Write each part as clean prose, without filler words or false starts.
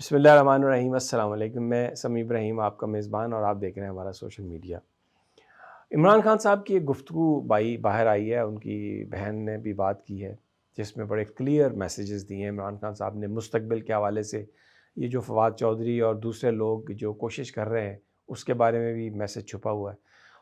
بسم اللہ الرحمن الرحیم۔ السلام علیکم، میں سمیع ابراہیم آپ کا میزبان، اور آپ دیکھ رہے ہیں ہمارا سوشل میڈیا۔ عمران خان صاحب کی ایک گفتگو باہر آئی ہے، ان کی بہن نے بھی بات کی ہے جس میں بڑے کلیئر میسیجز دیے ہیں عمران خان صاحب نے مستقبل کے حوالے سے۔ یہ جو فواد چودھری اور دوسرے لوگ جو کوشش کر رہے ہیں اس کے بارے میں بھی میسیج چھپا ہوا ہے،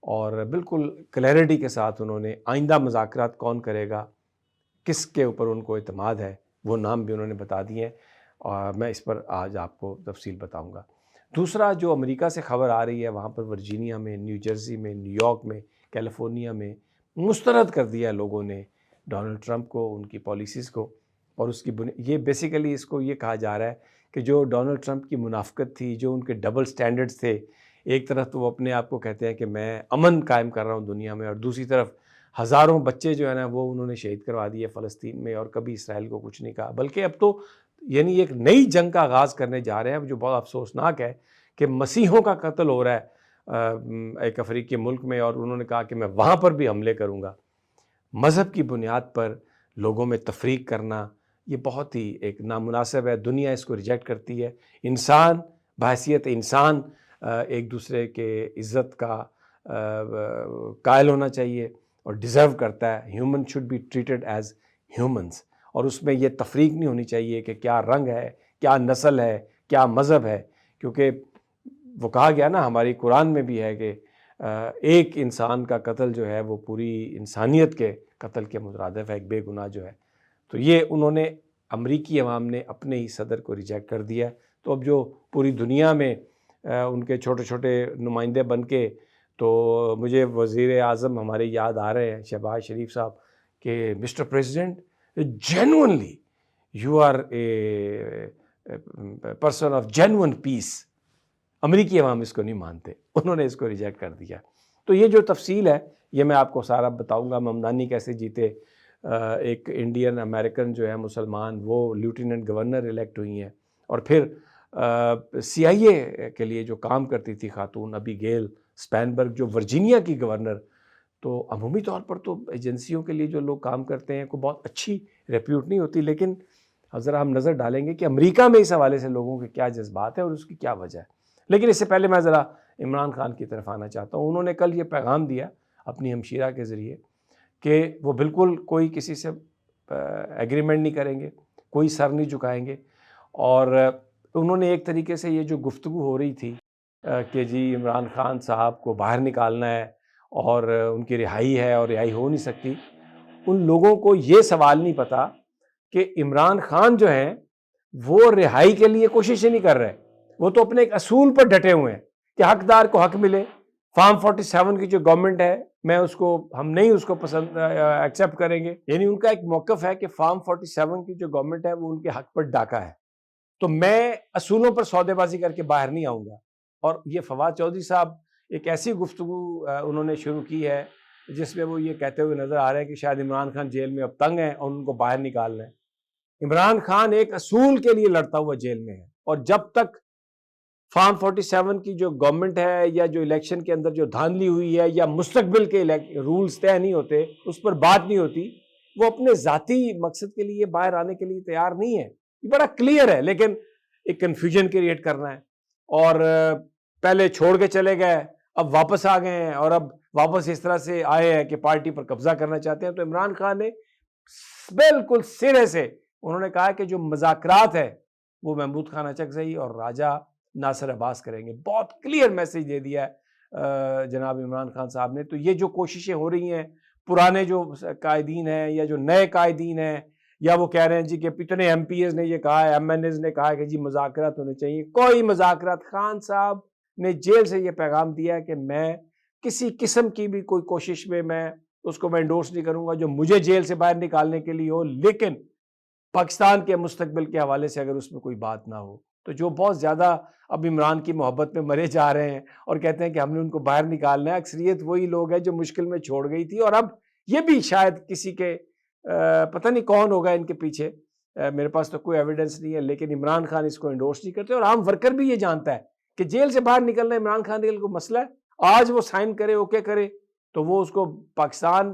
اور بالکل کلیئرٹی کے ساتھ انہوں نے آئندہ مذاکرات کون کرے گا، کس کے اوپر ان کو اعتماد ہے، وہ نام بھی انہوں نے بتا دیے ہیں، اور میں اس پر آج آپ کو تفصیل بتاؤں گا۔ دوسرا، جو امریکہ سے خبر آ رہی ہے، وہاں پر ورجینیا میں، نیو جرسی میں، نیو یارک میں، کیلیفورنیا میں مسترد کر دیا لوگوں نے ڈونلڈ ٹرمپ کو، ان کی پالیسیز کو، اور اس کی یہ بیسیکلی اس کو یہ کہا جا رہا ہے کہ جو ڈونلڈ ٹرمپ کی منافقت تھی، جو ان کے ڈبل سٹینڈرڈز تھے، ایک طرف تو وہ اپنے آپ کو کہتے ہیں کہ میں امن قائم کر رہا ہوں دنیا میں، اور دوسری طرف ہزاروں بچے جو ہے نا وہ انہوں نے شہید کروا دیے فلسطین میں، اور کبھی اسرائیل کو کچھ نہیں کہا، بلکہ اب تو یعنی ایک نئی جنگ کا آغاز کرنے جا رہے ہیں، جو بہت افسوسناک ہے کہ مسیحوں کا قتل ہو رہا ہے ایک افریقی ملک میں، اور انہوں نے کہا کہ میں وہاں پر بھی حملے کروں گا۔ مذہب کی بنیاد پر لوگوں میں تفریق کرنا یہ بہت ہی ایک نامناسب ہے، دنیا اس کو ریجیکٹ کرتی ہے۔ انسان بحیثیت انسان ایک دوسرے کے عزت کا قائل ہونا چاہیے اور ڈیزرو کرتا ہے۔ Human should be treated as humans, اور اس میں یہ تفریق نہیں ہونی چاہیے کہ کیا رنگ ہے، کیا نسل ہے، کیا مذہب ہے، کیونکہ وہ کہا گیا نا، ہماری قرآن میں بھی ہے کہ ایک انسان کا قتل جو ہے وہ پوری انسانیت کے قتل کے مترادف ہے، ایک بے گناہ جو ہے۔ تو یہ انہوں نے امریکی عوام نے اپنے ہی صدر کو ریجیکٹ کر دیا، تو اب جو پوری دنیا میں ان کے چھوٹے چھوٹے نمائندے بن کے، تو مجھے وزیر اعظم ہمارے یاد آ رہے ہیں شہباز شریف صاحب کہ mister president genuinely you are a person of genuine peace۔ امریکی عوام اس کو نہیں مانتے، انہوں نے اس کو ریجیکٹ کر دیا۔ تو یہ جو تفصیل ہے یہ میں آپ کو سارا بتاؤں گا، ممدانی کیسے جیتے، ایک انڈین امریکن جو ہے مسلمان، وہ لیوٹیننٹ گورنر الیکٹ ہوئی ہیں، اور پھر سی آئی اے کے لیے جو کام کرتی تھی خاتون ابی گیل اسپینبرگ، جو ورجینیا کی گورنر، تو عمومی طور پر تو ایجنسیوں کے لیے جو لوگ کام کرتے ہیں کوئی بہت اچھی ریپیوٹ نہیں ہوتی، لیکن ذرا ہم نظر ڈالیں گے کہ امریکہ میں اس حوالے سے لوگوں کے کیا جذبات ہیں اور اس کی کیا وجہ ہے۔ لیکن اس سے پہلے میں ذرا عمران خان کی طرف آنا چاہتا ہوں۔ انہوں نے کل یہ پیغام دیا اپنی ہمشیرہ کے ذریعے کہ وہ بالکل کوئی کسی سے ایگریمنٹ نہیں کریں گے، کوئی سر نہیں جھکائیں گے، اور انہوں نے ایک طریقے سے یہ جو گفتگو ہو رہی تھی کہ جی عمران خان صاحب کو باہر نکالنا ہے اور ان کی رہائی ہے اور رہائی ہو نہیں سکتی، ان لوگوں کو یہ سوال نہیں پتا کہ عمران خان جو ہیں وہ رہائی کے لیے کوشش ہی نہیں کر رہے، وہ تو اپنے ایک اصول پر ڈٹے ہوئے ہیں کہ حقدار کو حق ملے۔ فارم 47 کی جو گورنمنٹ ہے، ہم نہیں اس کو پسند ایکسیپٹ کریں گے، یعنی ان کا ایک موقف ہے کہ فارم 47 کی جو گورنمنٹ ہے وہ ان کے حق پر ڈاکہ ہے، تو میں اصولوں پر سودے بازی کر کے باہر نہیں آؤں گا۔ اور یہ فواد چودھری صاحب ایک ایسی گفتگو انہوں نے شروع کی ہے جس میں وہ یہ کہتے ہوئے نظر آ رہے ہیں کہ شاید عمران خان جیل میں اب تنگ ہیں اور ان کو باہر نکالنا ہے۔ عمران خان ایک اصول کے لیے لڑتا ہوا جیل میں ہے، اور جب تک فارم 47 کی جو گورنمنٹ ہے یا جو الیکشن کے اندر جو دھاندلی ہوئی ہے یا مستقبل کے رولز طے نہیں ہوتے، اس پر بات نہیں ہوتی، وہ اپنے ذاتی مقصد کے لیے باہر آنے کے لیے تیار نہیں ہے۔ یہ بڑا کلیئر ہے، لیکن ایک کنفیوژن کریٹ کرنا ہے، اور پہلے چھوڑ کے چلے گئے، اب واپس آ گئے ہیں، اور اب واپس اس طرح سے آئے ہیں کہ پارٹی پر قبضہ کرنا چاہتے ہیں۔ تو عمران خان نے بالکل سرے سے انہوں نے کہا کہ جو مذاکرات ہے وہ محمود خان اچکزئی اور راجہ ناصر عباس کریں گے۔ بہت کلیئر میسیج دے دیا ہے جناب عمران خان صاحب نے۔ تو یہ جو کوششیں ہو رہی ہیں، پرانے جو قائدین ہیں یا جو نئے قائدین ہیں، یا وہ کہہ رہے ہیں جی کہ اتنے ایم پی ایز نے یہ کہا ہے، ایم این ایز نے کہا ہے کہ جی مذاکرات ہونے چاہیے، کوئی مذاکرات۔ خان صاحب نے جیل سے یہ پیغام دیا ہے کہ میں کسی قسم کی بھی کوئی کوشش میں اس کو انڈورس نہیں کروں گا جو مجھے جیل سے باہر نکالنے کے لیے ہو، لیکن پاکستان کے مستقبل کے حوالے سے اگر اس میں کوئی بات نہ ہو۔ تو جو بہت زیادہ اب عمران کی محبت میں مرے جا رہے ہیں اور کہتے ہیں کہ ہم نے ان کو باہر نکالنا ہے، اکثریت وہی لوگ ہیں جو مشکل میں چھوڑ گئی تھی، اور اب یہ بھی شاید کسی کے پتہ نہیں کون ہوگا ان کے پیچھے، میرے پاس تو کوئی ایویڈنس نہیں ہے، لیکن عمران خان اس کو انڈورس نہیں کرتے، اور عام ورکر بھی یہ جانتا ہے کہ جیل سے باہر نکلنا عمران خان کے لیے کوئی مسئلہ ہے۔ آج وہ سائن کرے، اوکے کرے، تو وہ اس کو پاکستان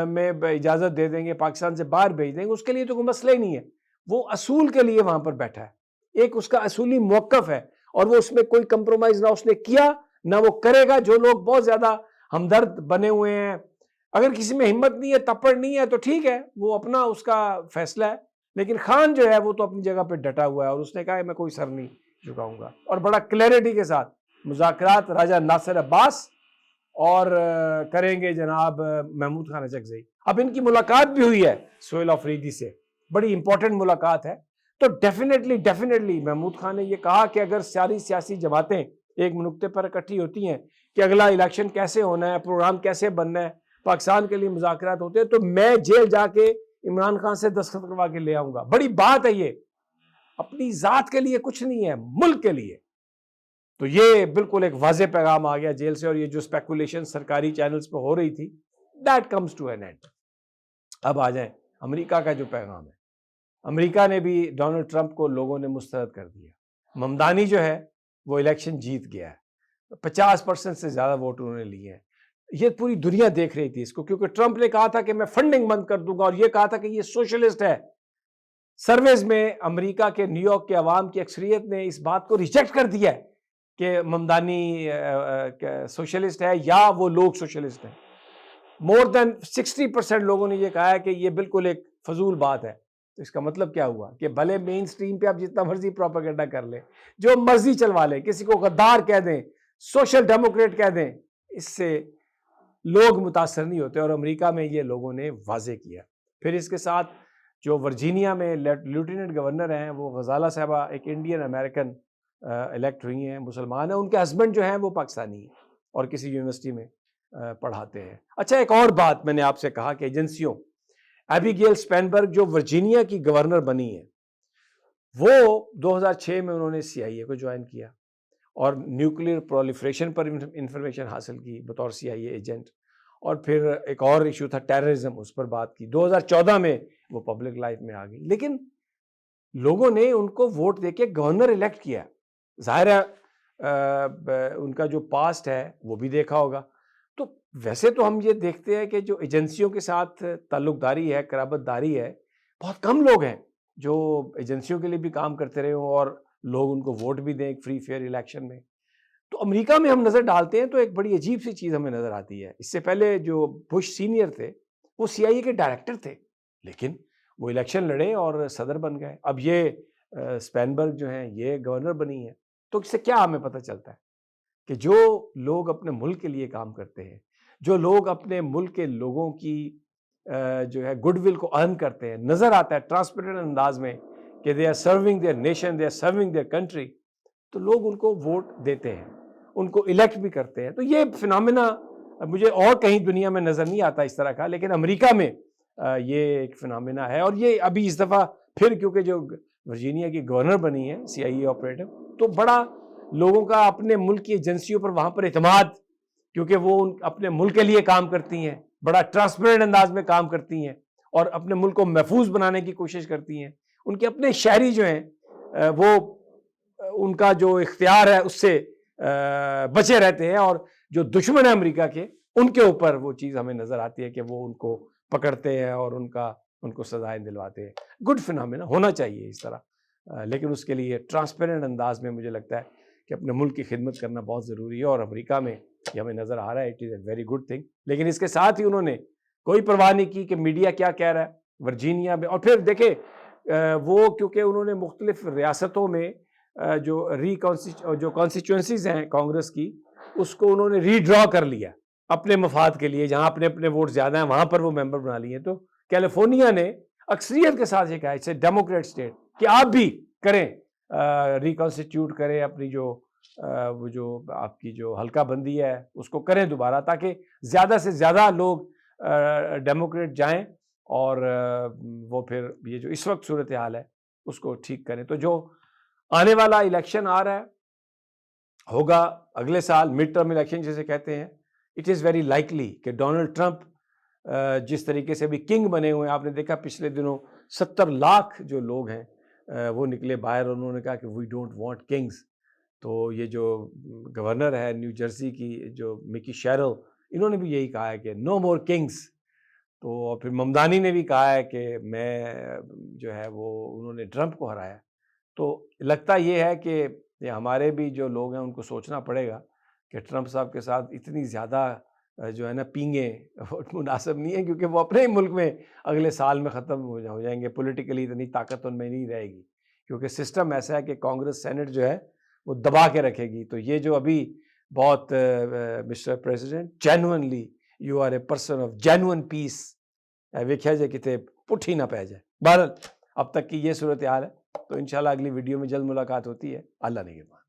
میں اجازت دے دیں گے، پاکستان سے باہر بھیج دیں گے، اس کے لیے تو کوئی مسئلہ ہی نہیں ہے، وہ اصول کے لیے وہاں پر بیٹھا ہے۔ ایک اس کا اصولی موقف ہے اور وہ اس میں کوئی کمپرومائز نہ اس نے کیا نہ وہ کرے گا. جو لوگ بہت زیادہ ہمدرد بنے ہوئے ہیں, اگر کسی میں ہمت نہیں ہے, تپڑ نہیں ہے, تو ٹھیک ہے, وہ اپنا اس کا فیصلہ ہے. لیکن خان جو ہے وہ تو اپنی جگہ پہ ڈٹا ہوا ہے اور اس نے کہا کہ میں کوئی سر نہیں جھکاؤں گا, اور بڑا کلیئرٹی کے ساتھ مذاکرات راجہ ناصر عباس اور کریں گے جناب محمود خان اچکزئی. اب ان کی ملاقات بھی ہوئی ہے سہیل آفریدی سے, بڑی امپورٹنٹ ملاقات ہے. تو ڈیفینیٹلی محمود خان نے یہ کہا کہ اگر ساری سیاسی جماعتیں ایک نقطے پر اکٹھی ہوتی ہیں کہ اگلا الیکشن کیسے ہونا ہے, پروگرام کیسے بننا ہے, پاکستان کے لیے مذاکرات ہوتے ہیں, تو میں جیل جا کے عمران خان سے دستخط کروا کے لے آؤں گا. بڑی بات ہے یہ, اپنی ذات کے لیے کچھ نہیں ہے, ملک کے لیے. تو یہ بالکل ایک واضح پیغام آ گیا جیل سے, اور یہ جو اسپیکولیشن سرکاری چینلز پہ ہو رہی تھی, that comes to an end. اب آ جائیں امریکہ کا جو پیغام ہے. امریکہ نے بھی ڈونلڈ ٹرمپ کو لوگوں نے مسترد کر دیا. ممدانی جو ہے وہ الیکشن جیت گیا ہے, 50% سے زیادہ ووٹ انہوں نے لیے ہیں. یہ پوری دنیا دیکھ رہی تھی اس کو, کیونکہ ٹرمپ نے کہا تھا کہ میں فنڈنگ بند کر دوں گا, اور یہ کہا تھا کہ یہ سوشلسٹ ہے. سرویز میں امریکہ کے نیو یارک کے عوام کی اکثریت نے اس بات کو ریجیکٹ کر دیا ہے کہ ممدانی سوشلسٹ ہے یا وہ لوگ سوشلسٹ ہیں. مور دین 60% لوگوں نے یہ کہا ہے کہ یہ بالکل ایک فضول بات ہے. تو اس کا مطلب کیا ہوا کہ بھلے مین سٹریم پہ آپ جتنا مرضی پروپیگنڈا کر لیں, جو مرضی چلوا لیں, کسی کو غدار کہہ دیں, سوشل ڈیموکریٹ کہہ دیں, اس سے لوگ متاثر نہیں ہوتے. اور امریکہ میں یہ لوگوں نے واضح کیا. پھر اس کے ساتھ جو ورجینیا میں لیفٹیننٹ گورنر ہیں وہ غزالہ صاحبہ, ایک انڈین امریکن الیکٹ ہوئی ہیں, مسلمان ہیں. ان کے ہسبینڈ جو ہیں وہ پاکستانی ہیں اور کسی یونیورسٹی میں پڑھاتے ہیں. اچھا, ایک اور بات میں نے آپ سے کہا کہ ایجنسیوں, ایبیگیل اسپینبرگ جو ورجینیا کی گورنر بنی ہے, وہ 2006 میں انہوں نے CIA کو جوائن کیا اور نیوکلیئر پرولیفریشن پر انفارمیشن حاصل کی بطور CIA ایجنٹ. اور پھر ایک اور ایشو تھا ٹیررزم, اس پر بات کی. 2014 میں وہ پبلک لائف میں آ گئی, لیکن لوگوں نے ان کو ووٹ دے کے گورنر الیکٹ کیا. ظاہر ہے ان کا جو پاسٹ ہے وہ بھی دیکھا ہوگا. تو ویسے تو ہم یہ دیکھتے ہیں کہ جو ایجنسیوں کے ساتھ تعلق داری ہے, قرابت داری ہے, بہت کم لوگ ہیں جو ایجنسیوں کے لیے بھی کام کرتے رہے ہوں اور لوگ ان کو ووٹ بھی دیں ایک فری فیئر الیکشن میں. تو امریکہ میں ہم نظر ڈالتے ہیں تو ایک بڑی عجیب سی چیز ہمیں نظر آتی ہے. اس سے پہلے جو بش سینئر تھے وہ CIA کے ڈائریکٹر تھے, لیکن وہ الیکشن لڑے اور صدر بن گئے. اب یہ اسپینبرگ جو ہیں یہ گورنر بنی ہے. تو اس سے کیا ہمیں پتہ چلتا ہے کہ جو لوگ اپنے ملک کے لیے کام کرتے ہیں, جو لوگ اپنے ملک کے لوگوں کی جو ہے گڈ ول کو ارن کرتے ہیں, نظر آتا ہے ٹرانسپیرنٹ انداز میں کہ they are serving their nation, they are serving their country, تو لوگ ان کو ووٹ دیتے ہیں, ان کو الیکٹ بھی کرتے ہیں. تو یہ فنامنا مجھے اور کہیں دنیا میں نظر نہیں آتا اس طرح کا, لیکن امریکہ میں یہ ایک فنامنا ہے. اور یہ ابھی اس دفعہ پھر کیونکہ جو ورجینیا کی گورنر بنی ہے CIA آپریٹر, تو بڑا لوگوں کا اپنے ملک کی ایجنسیوں پر وہاں پر اعتماد, کیونکہ وہ اپنے ملک کے لیے کام کرتی ہیں, بڑا ٹرانسپیرنٹ انداز میں کام کرتی ہیں اور اپنے ملک کو محفوظ بنانے کی کوشش کرتی ہیں. ان کے اپنے شہری جو ہیں وہ ان کا جو اختیار ہے اس سے بچے رہتے ہیں, اور جو دشمن ہیں امریکہ کے ان کے اوپر وہ چیز ہمیں نظر آتی ہے کہ وہ ان کو پکڑتے ہیں اور ان کو سزائیں دلواتے ہیں. گڈ فنامنا ہونا چاہیے اس طرح, لیکن اس کے لیے ٹرانسپیرنٹ انداز میں مجھے لگتا ہے کہ اپنے ملک کی خدمت کرنا بہت ضروری ہے, اور امریکہ میں یہ ہمیں نظر آ رہا ہے. It is a very good thing. لیکن اس کے ساتھ ہی انہوں نے کوئی پرواہ نہیں کی کہ میڈیا کیا کہہ رہا ہے ورجینیا میں. اور پھر دیکھیں وہ کیونکہ انہوں نے مختلف ریاستوں میں جو کانسٹیچوئنسیز ہیں کانگریس کی, اس کو انہوں نے ری ڈرا کر لیا اپنے مفاد کے لیے, جہاں اپنے ووٹ زیادہ ہیں وہاں پر وہ ممبر بنا لیے. تو کیلیفورنیا نے اکثریت کے ساتھ یہ کہا ہے ڈیموکریٹ اسٹیٹ کہ آپ بھی کریں, ریکنسٹیٹیوٹ کریں اپنی وہ جو آپ کی جو حلقہ بندی ہے اس کو کریں دوبارہ, تاکہ زیادہ سے زیادہ لوگ ڈیموکریٹ جائیں اور وہ پھر یہ جو اس وقت صورتحال ہے اس کو ٹھیک کریں. تو جو آنے والا الیکشن آ رہا ہے ہوگا اگلے سال, مڈ ٹرم الیکشن جسے کہتے ہیں, اٹ از ویری لائکلی کہ ڈونلڈ ٹرمپ جس طریقے سے بھی کنگ بنے ہوئے ہیں, آپ نے دیکھا پچھلے دنوں 70 لاکھ جو لوگ ہیں وہ نکلے باہر, انہوں نے کہا کہ وی ڈونٹ وانٹ کنگز. تو یہ جو گورنر ہے نیو جرسی کی جو مکی شیرل, انہوں نے بھی یہی کہا ہے کہ نو مور کنگز. تو پھر ممدانی نے بھی کہا ہے کہ میں جو ہے وہ انہوں نے ٹرمپ کو ہرایا. تو لگتا یہ ہے کہ ہمارے بھی جو لوگ ہیں ان کو سوچنا پڑے گا کہ ٹرمپ صاحب کے ساتھ اتنی زیادہ جو ہے نا پینگیں مناسب نہیں ہے، کیونکہ وہ اپنے ہی ملک میں اگلے سال میں ختم ہو جائیں گے، پولیٹیکلی اتنی طاقت ان میں نہیں رہے گی، کیونکہ سسٹم ایسا ہے کہ کانگریس سینٹ جو ہے وہ دبا کے رکھے گی. تو یہ جو ابھی بہت mister president genuinely you are a person of genuine peace ویکھیا جائے کتے پٹھی نہ پہ جائے. بہرحال اب تک کی یہ صورتحال ہے، تو انشاءاللہ اگلی ویڈیو میں جلد ملاقات ہوتی ہے. اللہ نگہبان.